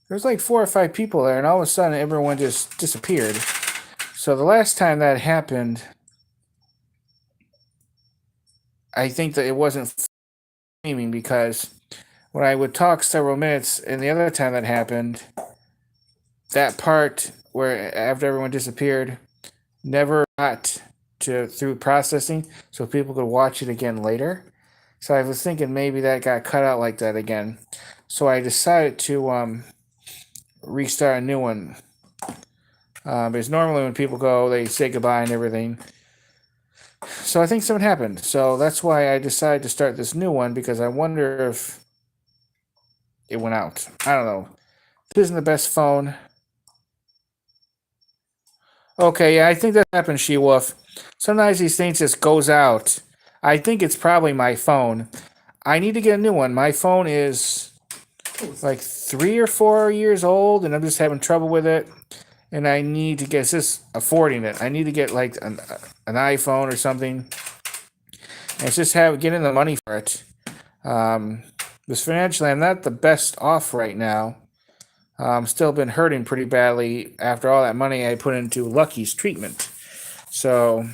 There was like 4 or 5 people there, and all of a sudden everyone just disappeared. So the last time that happened, I think that it wasn't streaming because when I would talk several minutes, and the other time that happened, that part where after everyone disappeared never got to through processing, so people could watch it again later. So I was thinking maybe that got cut out like that again. So I decided to restart a new one. Because normally when people go, they say goodbye and everything. So I think something happened. So that's why I decided to start this new one, because I wonder if it went out. I don't know. This isn't the best phone. Okay, yeah, I think that happened, She-Wolf. Sometimes these things just goes out. I think it's probably my phone. I need to get a new one. My phone is like 3 or 4 years old, and I'm just having trouble with it. And I need to get, it's just affording it. I need to get like an iPhone or something. And it's just getting the money for it. Because financially, I'm not the best off right now. Still been hurting pretty badly after all that money I put into Lucky's treatment. So,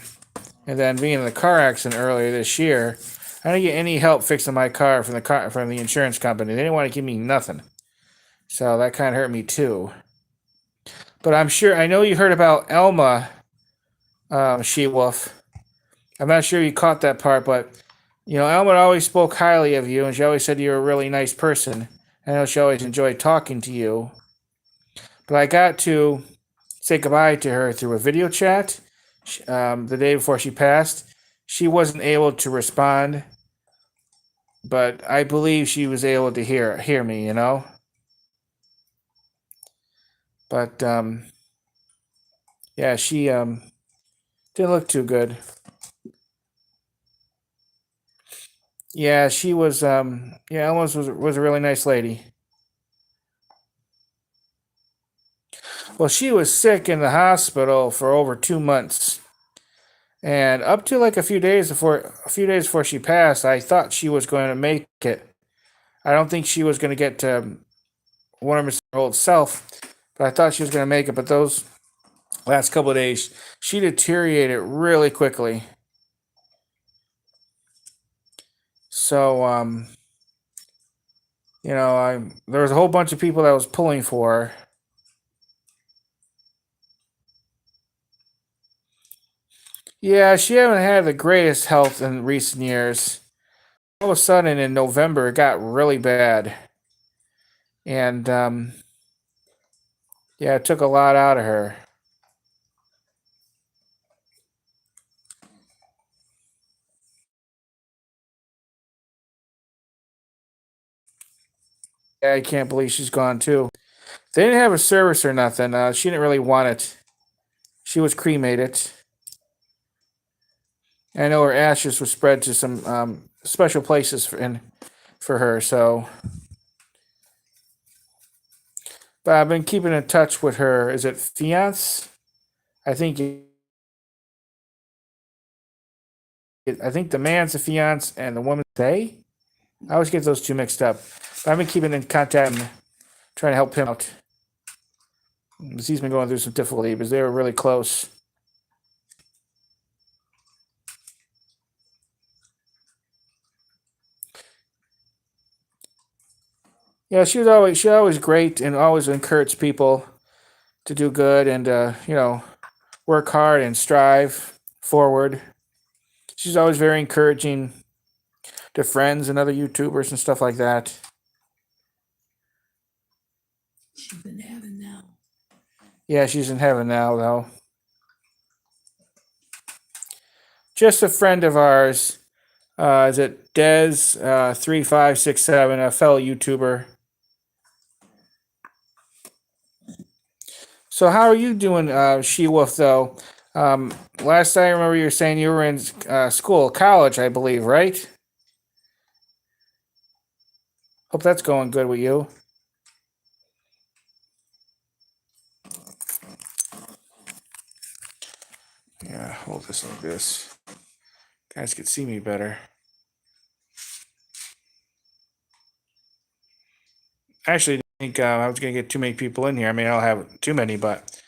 and then being in the car accident earlier this year, I didn't get any help fixing my car from the insurance company. They didn't want to give me nothing. So that kind of hurt me too. But I know you heard about Elma, She-Wolf. I'm not sure you caught that part, but Elma always spoke highly of you, and she always said you were a really nice person. I know she always enjoyed talking to you. But I got to say goodbye to her through a video chat the day before she passed. She wasn't able to respond, but I believe she was able to hear me, But yeah, she didn't look too good. Yeah, she was yeah, Elma was a really nice lady. Well, she was sick in the hospital for over 2 months. And up to like a few days before she passed, I thought she was going to make it. I don't think she was going to get to 100% self, but I thought she was going to make it. But those last couple of days, she deteriorated really quickly. So, there was a whole bunch of people that was pulling for her. Yeah, she haven't had the greatest health in recent years. All of a sudden, in November, it got really bad, and yeah, it took a lot out of her. Yeah, I can't believe she's gone too. They didn't have a service or nothing. She didn't really want it. She was cremated. I know her ashes were spread to some special places for her. So, but I've been keeping in touch with her. Is it fiance? I think I think the man's the fiance and the woman's they. I always get those two mixed up. But I've been keeping in contact and trying to help him out. Because he's been going through some difficulty because they were really close. Yeah, she always great and always encouraged people to do good and work hard and strive forward. She's always very encouraging to friends and other YouTubers and stuff like that. She's in heaven now. Yeah, she's in heaven now, though. Just a friend of ours. Is it Des 3567, a fellow YouTuber? So how are you doing, She Wolf? Though, last I remember, you were saying you were in college, I believe, right? Hope that's going good with you. Yeah, hold this like this. Guys can see me better. Actually, think I was going to get too many people in here. I mean, I don't have too many, but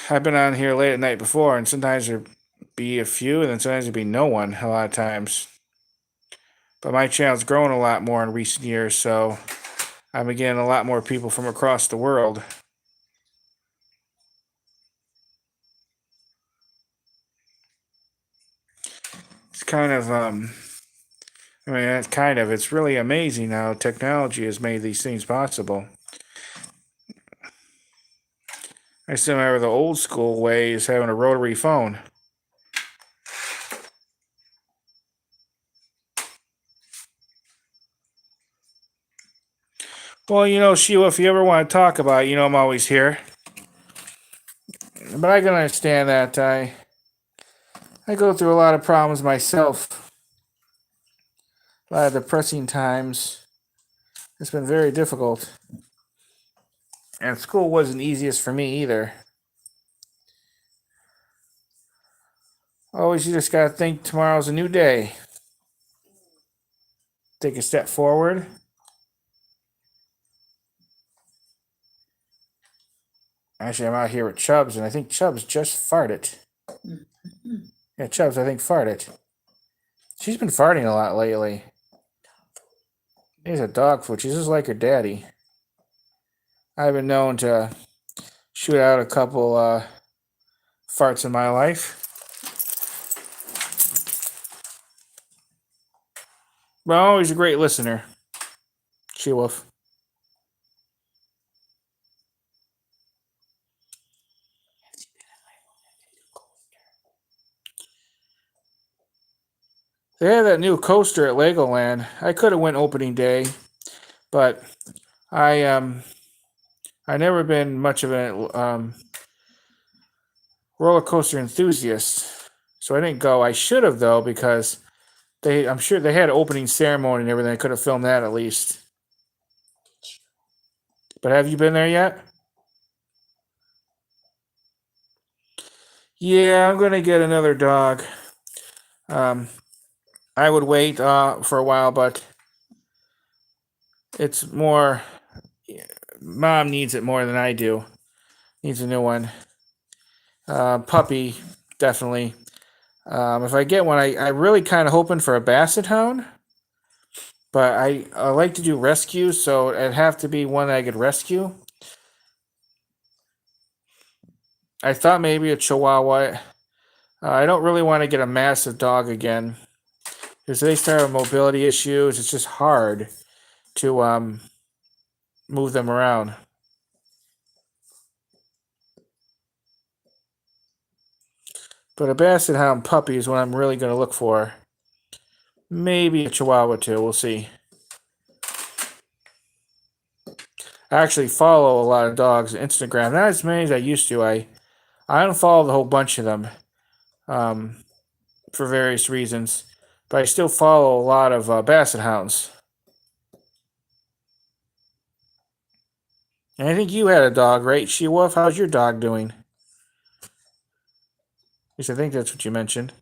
I've been on here late at night before, and sometimes there'd be a few, and then sometimes there'd be no one a lot of times. But my channel's grown a lot more in recent years, so I'm getting a lot more people from across the world. It's kind of, it's really amazing how technology has made these things possible. I still remember the old school ways having a rotary phone. Well, Sheila, if you ever want to talk about it, I'm always here. But I can understand that I go through a lot of problems myself. A lot of depressing times. It's been very difficult. And school wasn't easiest for me either. Always, you just gotta think tomorrow's a new day. Take a step forward. Actually, I'm out here with Chubbs, and I think Chubbs just farted. Yeah, Chubbs, I think farted. She's been farting a lot lately. She's a dog food. She's just like her daddy. I've been known to shoot out a couple farts in my life. But I'm always a great listener. She-Wolf. They had that new coaster at Legoland. I could have went opening day, but I never been much of a roller coaster enthusiast, so I didn't go. I should have though, because I'm sure they had an opening ceremony and everything. I could have filmed that at least. But have you been there yet? Yeah, I'm gonna get another dog. I would wait for a while, but it's more. Mom needs it more than I do. Needs a new one. Puppy, definitely. If I get one, I really kind of hoping for a basset hound. But I like to do rescues, so it'd have to be one that I could rescue. I thought maybe a Chihuahua. I don't really want to get a massive dog again, because they start with mobility issues. It's just hard to move them around. But a basset hound puppy is what I'm really going to look for. Maybe a Chihuahua too. We'll see. I actually follow a lot of dogs on Instagram. Not as many as I used to. I unfollowed a whole bunch of them for various reasons. But I still follow a lot of basset hounds. And I think you had a dog, right? She-Wolf, how's your dog doing? At least I think that's what you mentioned.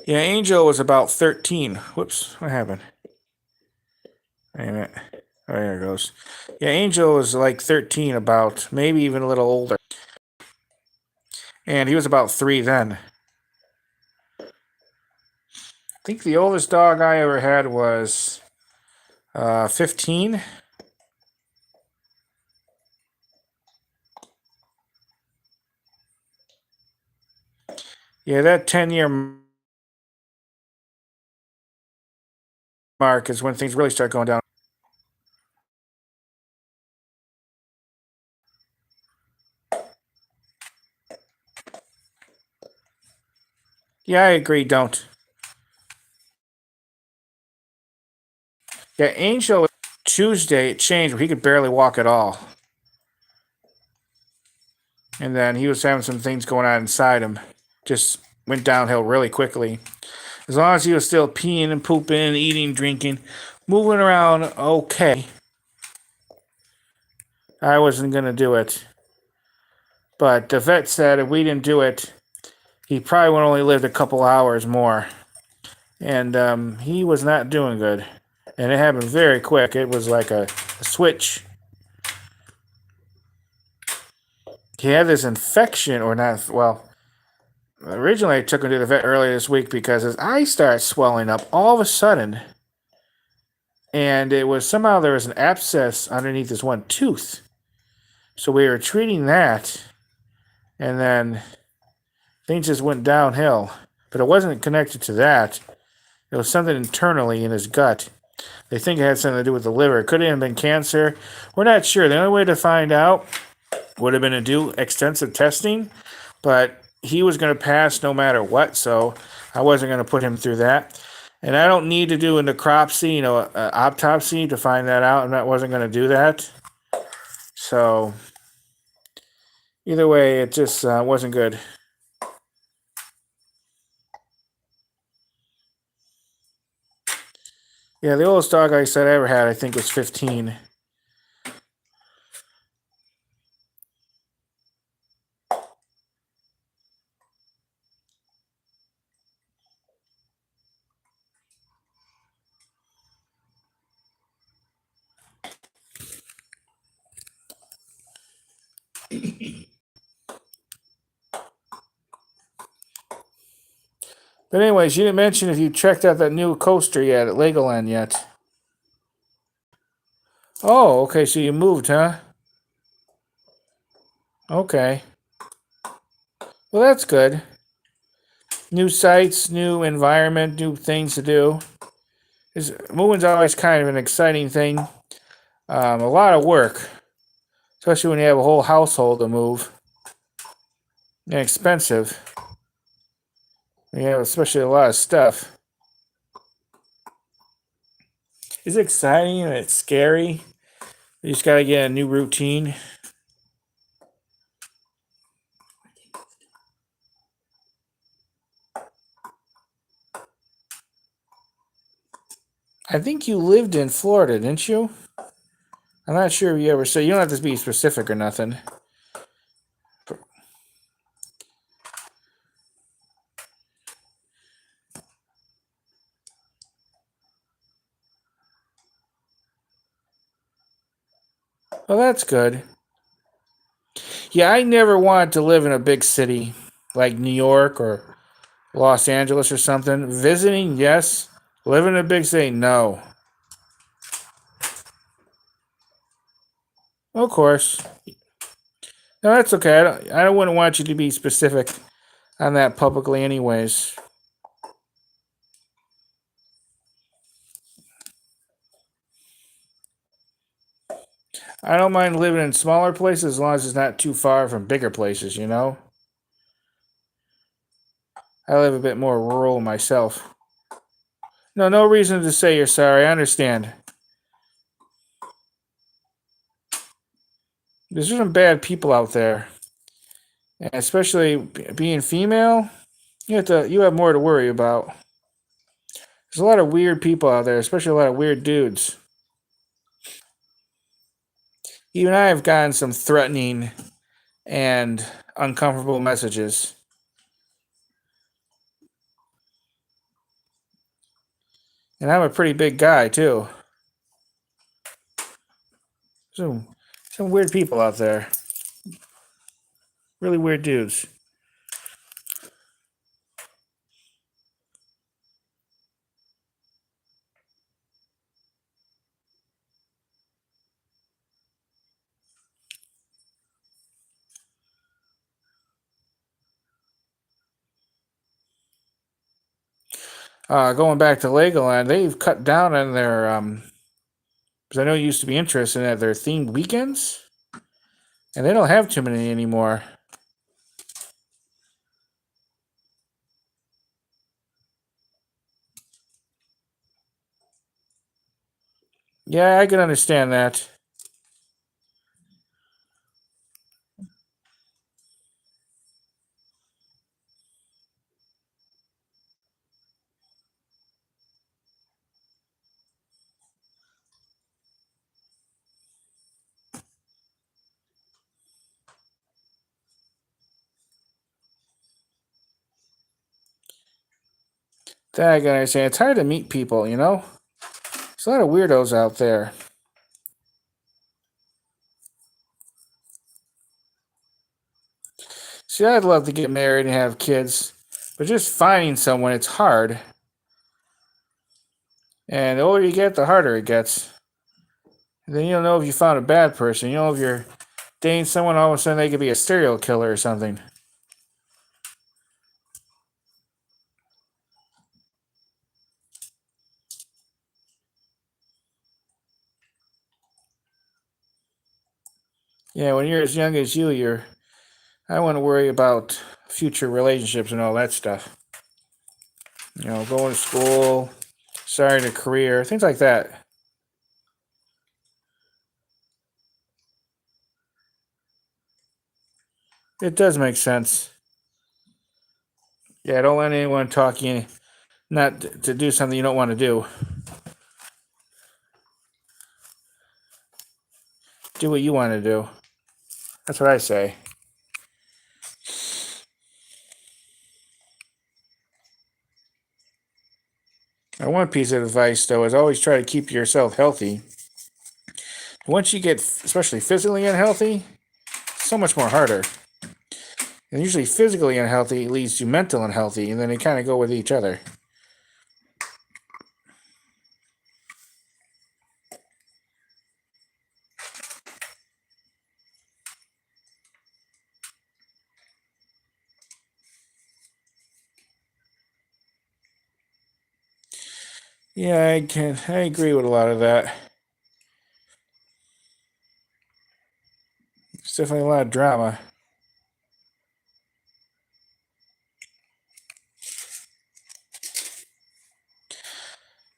Yeah, Angel was about 13. Whoops, what happened? Wait a minute. Oh, there it goes. Yeah, Angel was like 13, about, maybe even a little older. And he was about 3 then. I think the oldest dog I ever had was 15. Yeah, that 10-year mark is when things really start going down. Yeah, I agree, don't. Yeah, Angel, Tuesday, it changed where he could barely walk at all. And then he was having some things going on inside him. Just went downhill really quickly. As long as he was still peeing and pooping, eating, drinking, moving around okay, I wasn't going to do it. But the vet said if we didn't do it, he probably would only lived a couple hours more. And he was not doing good. And it happened very quick. It was like a switch. He had this infection, or not, well, originally I took him to the vet earlier this week because his eye started swelling up all of a sudden. And it was somehow there was an abscess underneath his one tooth. So we were treating that. And then things just went downhill. But it wasn't connected to that. It was something internally in his gut. They think it had something to do with the liver. It could have been cancer. We're not sure. The only way to find out would have been to do extensive testing. But he was going to pass no matter what. So I wasn't going to put him through that. And I don't need to do a necropsy, an autopsy to find that out. I wasn't going to do that. So either way, it just wasn't good. Yeah, the oldest dog I said I ever had, I think, was 15. But anyways, you didn't mention if you checked out that new coaster yet at Legoland yet. Oh, okay, so you moved, huh? Okay. Well, that's good. New sights, new environment, new things to do. Moving's always kind of an exciting thing. A lot of work, especially when you have a whole household to move. And expensive. Yeah, especially a lot of stuff. It's exciting and it's scary. You just gotta get a new routine. I think you lived in Florida, didn't you? I'm not sure if you ever said. You don't have to be specific or nothing. Well, that's good. Yeah, I never wanted to live in a big city like New York or Los Angeles or something. Visiting, yes. Living in a big city, no. Of course. No, that's okay. I wouldn't want you to be specific on that publicly, anyways. I don't mind living in smaller places as long as it's not too far from bigger places, you know? I live a bit more rural myself. No, no reason to say you're sorry. I understand. There's some bad people out there. And especially being female, you have more to worry about. There's a lot of weird people out there, especially a lot of weird dudes. Even I have gotten some threatening and uncomfortable messages. And I'm a pretty big guy, too. Some weird people out there. Really weird dudes. Going back to Legoland, they've cut down on their, because I know you used to be interested in their themed weekends, and they don't have too many anymore. Yeah, I can understand that. That I can understand. It's hard to meet people, you know? There's a lot of weirdos out there. See, I'd love to get married and have kids, but just finding someone, it's hard. And the older you get, the harder it gets. And then you don't know if you found a bad person. You know if you're dating someone, all of a sudden they could be a serial killer or something. Yeah, when you're as young as I want to worry about future relationships and all that stuff. You know, going to school, starting a career, things like that. It does make sense. Yeah, don't let anyone talk you not to do something you don't want to do. Do what you want to do. That's what I say. One piece of advice, though, is always try to keep yourself healthy. Once you get, especially physically unhealthy, it's so much more harder. And usually, physically unhealthy leads to mental unhealthy, and then they kind of go with each other. Yeah, I agree with a lot of that. It's definitely a lot of drama.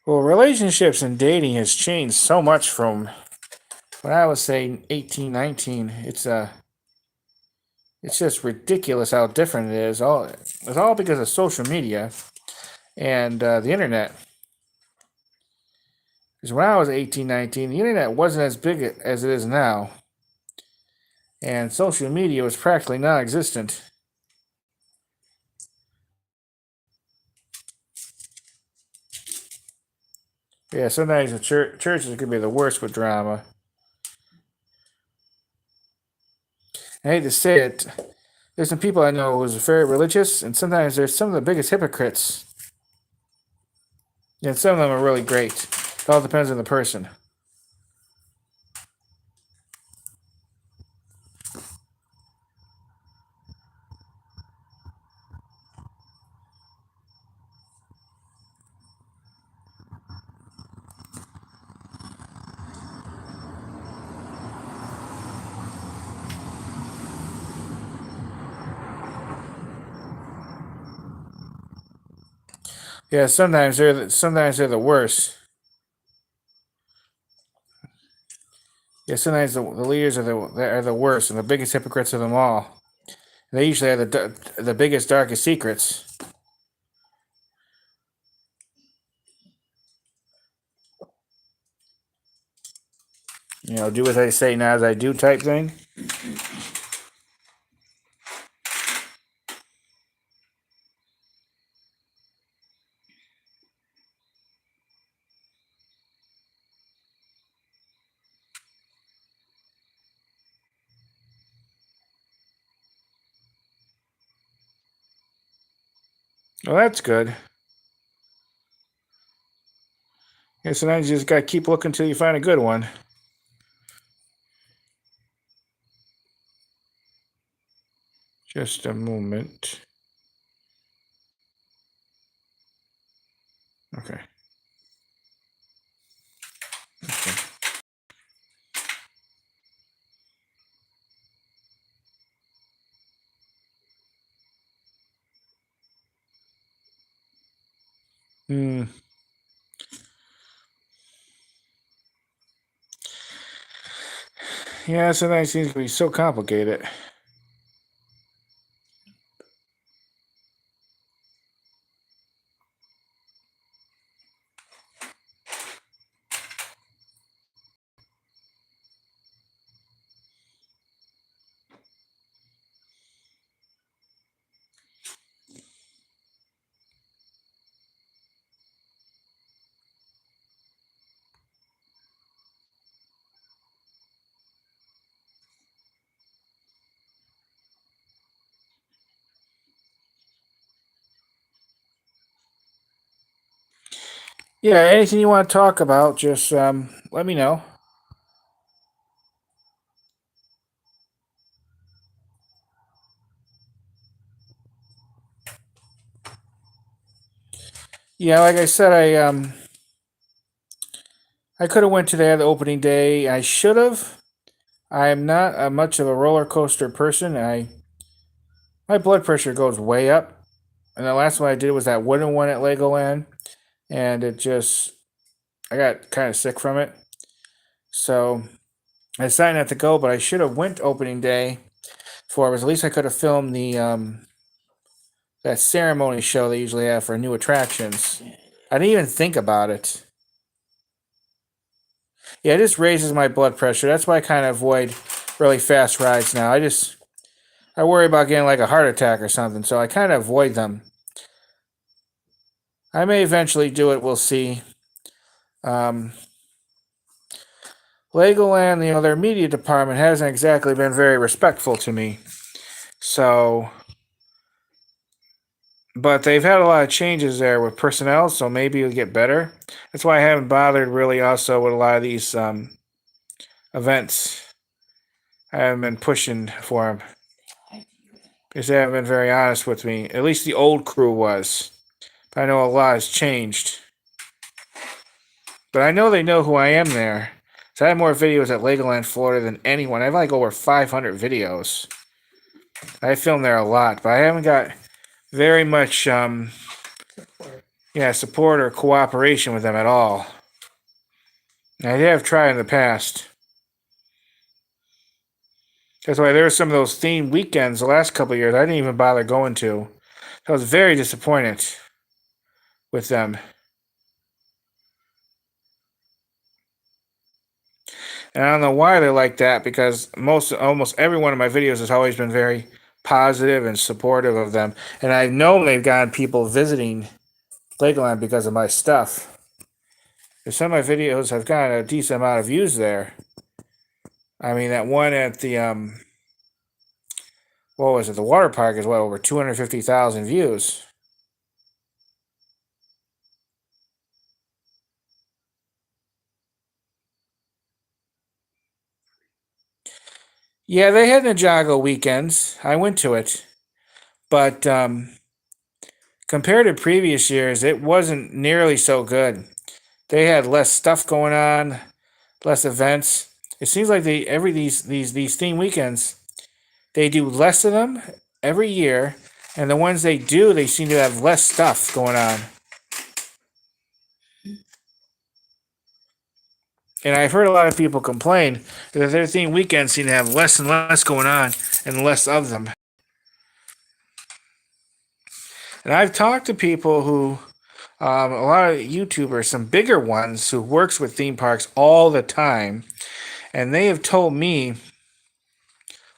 Well, relationships and dating has changed so much from when I was say 18, 19. It's just ridiculous how different it is. It's all because of social media and the internet. Because when I was 18, 19, the internet wasn't as big as it is now, and social media was practically non-existent. Yeah, sometimes the churches could be the worst with drama. I hate to say it, there's some people I know who's very religious, and sometimes they're some of the biggest hypocrites. And some of them are really great. It all depends on the person. Yeah, sometimes they're the worst. Yeah, sometimes the leaders are the worst and the biggest hypocrites of them all. They usually have the biggest, darkest secrets. You know, do as I say, not as I do type thing. Well, that's good. Yeah, sometimes you just gotta keep looking until you find a good one. Just a moment. Okay. Hmm. Yeah, sometimes things can be so complicated. Yeah, anything you want to talk about, just let me know. Yeah, like I said, I could have went to the opening day. I should have. I am not much of a roller coaster person. My blood pressure goes way up, and the last one I did was that wooden one at Legoland, and I got kind of sick from it. So I decided not to go, but I should have went opening day for it. Was at least I could have filmed the that ceremony show they usually have for new attractions. I didn't even think about it. Yeah, it just raises my blood pressure. That's why I kind of avoid really fast rides now. I worry about getting like a heart attack or something, so I kind of avoid them. I may eventually do it. We'll see. Um, Legoland, their media department hasn't exactly been very respectful to me. So, but they've had a lot of changes there with personnel, so maybe it'll get better. That's why I haven't bothered really also with a lot of these events. I haven't been pushing for them because they haven't been very honest with me. At least the old crew was. But I know a lot has changed. But I know they know who I am there. So I have more videos at Legoland, Florida than anyone. I have like over 500 videos. I filmed there a lot, but I haven't got very much support or cooperation with them at all. I have tried in the past. That's why there were some of those themed weekends the last couple of years I didn't even bother going to. I was very disappointed with them. And I don't know why they're like that because almost every one of my videos has always been very positive and supportive of them. And I know they've gotten people visiting Legoland because of my stuff. And some of my videos have gotten a decent amount of views there. I mean, that one at the what was it? The water park is over 250,000 views. Yeah, they had Ninjago weekends. I went to it, but compared to previous years, it wasn't nearly so good. They had less stuff going on, less events. It seems like these theme weekends, they do less of them every year, and the ones they do, they seem to have less stuff going on. And I've heard a lot of people complain that their theme weekends seem to have less and less going on and less of them. And I've talked to people who, a lot of YouTubers, some bigger ones who works with theme parks all the time, and they have told me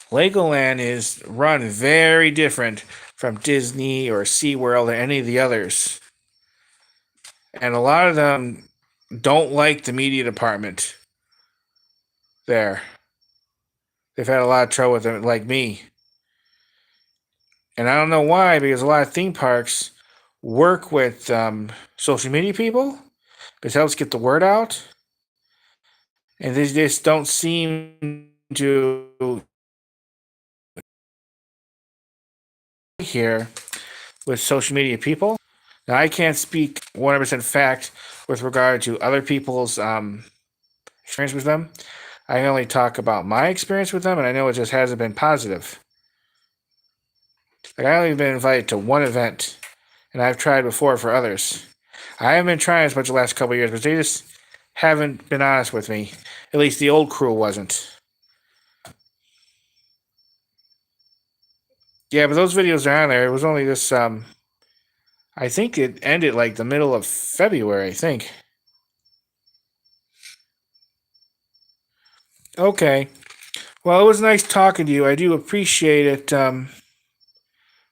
Legoland is run very different from Disney or SeaWorld or any of the others. And a lot of them don't like the media department there. They've had a lot of trouble with them, like me. And I don't know why, because a lot of theme parks work with social media people. It helps get the word out. And they just don't seem to here with social media people. Now, I can't speak 100% fact with regard to other people's experience with them. I can only talk about my experience with them, and I know it just hasn't been positive. Like, I only been invited to one event, and I've tried before for others. I haven't been trying as much the last couple of years, but they just haven't been honest with me. At least the old crew wasn't. Yeah, but those videos are on there. It was only this I think it ended like the middle of February, I think. Okay. Well, it was nice talking to you. I do appreciate it for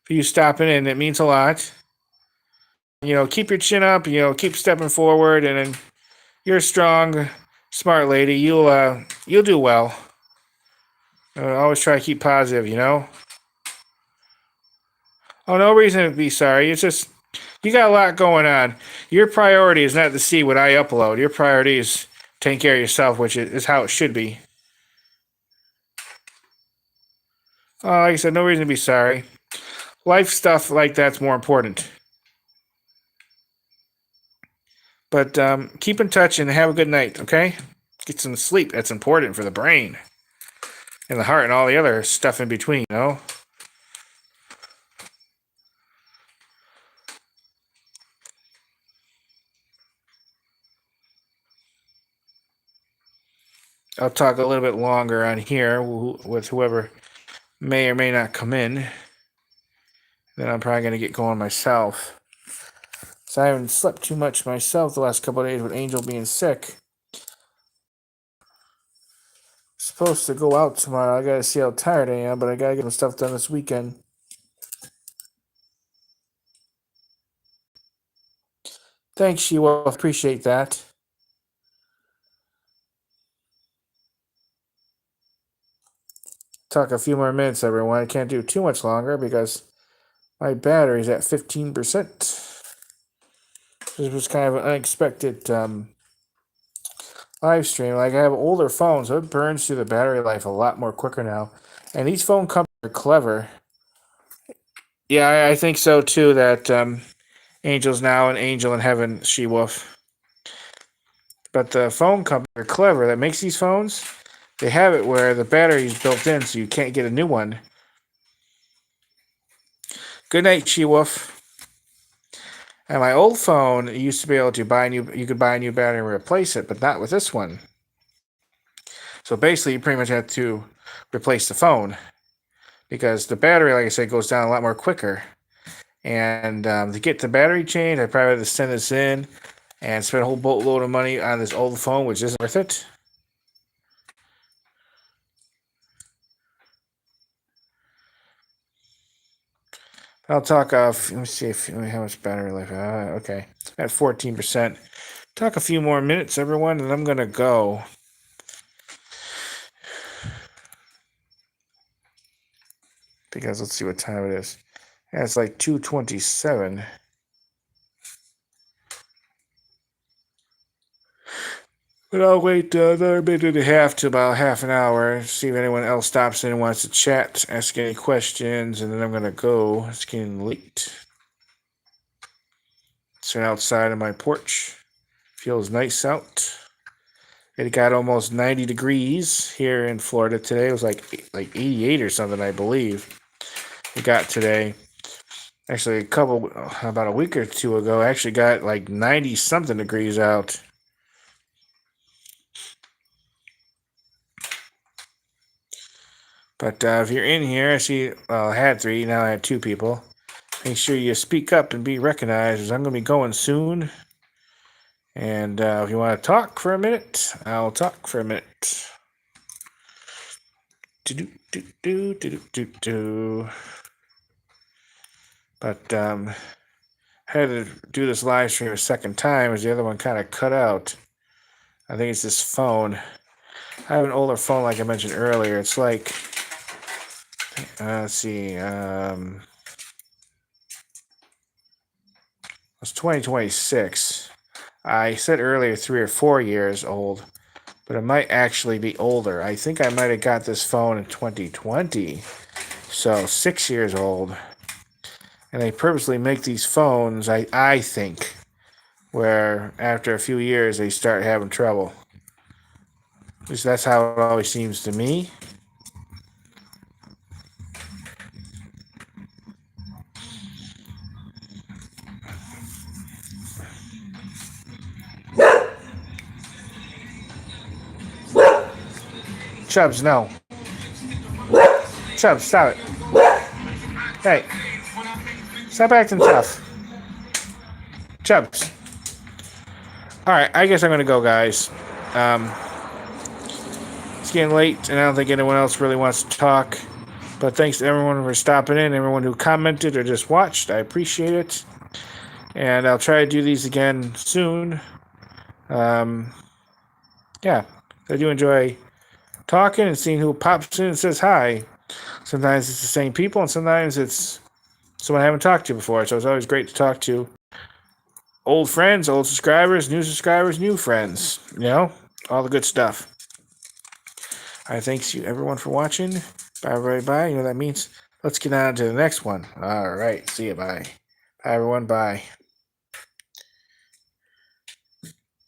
you stopping in. It means a lot. Keep your chin up. Keep stepping forward, and then you're a strong, smart lady. You'll do well. Always try to keep positive. Oh, no reason to be sorry. It's just You got a lot going on. Your priority is not to see what I upload. Your priority is taking care of yourself, which is how it should be. Like I said, no reason to be sorry. Life stuff like that's more important. But keep in touch and have a good night, okay? Get some sleep. That's important for the brain and the heart and all the other stuff in between, you know? I'll talk a little bit longer on here with whoever may or may not come in. Then I'm probably going to get going myself. So I haven't slept too much myself the last couple of days with Angel being sick. Supposed to go out tomorrow. I gotta see how tired I am, but I gotta get some stuff done this weekend. Thanks, Shewa. Appreciate that. Talk a few more minutes, everyone. I can't do too much longer because my battery's at 15%. This was kind of an unexpected live stream. Like, I have older phones, so it burns through the battery life a lot more quicker now. And these phone companies are clever. Yeah, I think so too, that Angel's now an angel in heaven, She-Wolf. But the phone company are clever that makes these phones. They have it where the battery's built in, so you can't get a new one. Good night, She-Wolf. And my old phone, you used to be able to buy a new. You could buy a new battery and replace it, but not with this one. So basically, you pretty much have to replace the phone because the battery, like I said, goes down a lot more quicker. And to get the battery changed, I probably have to send this in and spend a whole boatload of money on this old phone, which isn't worth it. I'll talk off. Let me see how much battery life. Okay, at 14%. Talk a few more minutes, everyone, and I'm gonna go. Because let's see what time it is. Yeah, it's like 2:27. But I'll wait another minute and a half to about half an hour, see if anyone else stops in and wants to chat, ask any questions, and then I'm gonna go. It's getting late. Sit outside on my porch. Feels nice out. It got almost 90 degrees here in Florida today. It was like 88 or something, I believe. It got today. Actually, about a week or two ago, I actually got like 90 something degrees out. But if you're in here, I see, I had 3, now I have 2 people. Make sure you speak up and be recognized, as I'm going to be going soon. And if you want to talk for a minute, I'll talk for a minute. But I had to do this live stream a second time as the other one kind of cut out. I think it's this phone. I have an older phone, like I mentioned earlier. It's like, let's see, it's 2026. I said earlier 3 or 4 years old, but it might actually be older. I think I might have got this phone in 2020, so 6 years old. And they purposely make these phones, I think, where after a few years they start having trouble. At least that's how it always seems to me. Chubbs, no. Chubbs, stop it. Hey. Stop acting tough. Chubbs. Alright, I guess I'm going to go, guys. It's getting late, and I don't think anyone else really wants to talk. But thanks to everyone for stopping in, everyone who commented or just watched. I appreciate it. And I'll try to do these again soon. Yeah, I do enjoy talking and seeing who pops in and says hi. Sometimes it's the same people, and sometimes it's someone I haven't talked to before. So it's always great to talk to old friends, old subscribers, new friends. You know, all the good stuff. All right, thanks you everyone for watching. Bye, everybody. Bye. You know what that means. Let's get on to the next one. All right. See you. Bye. Bye, everyone. Bye.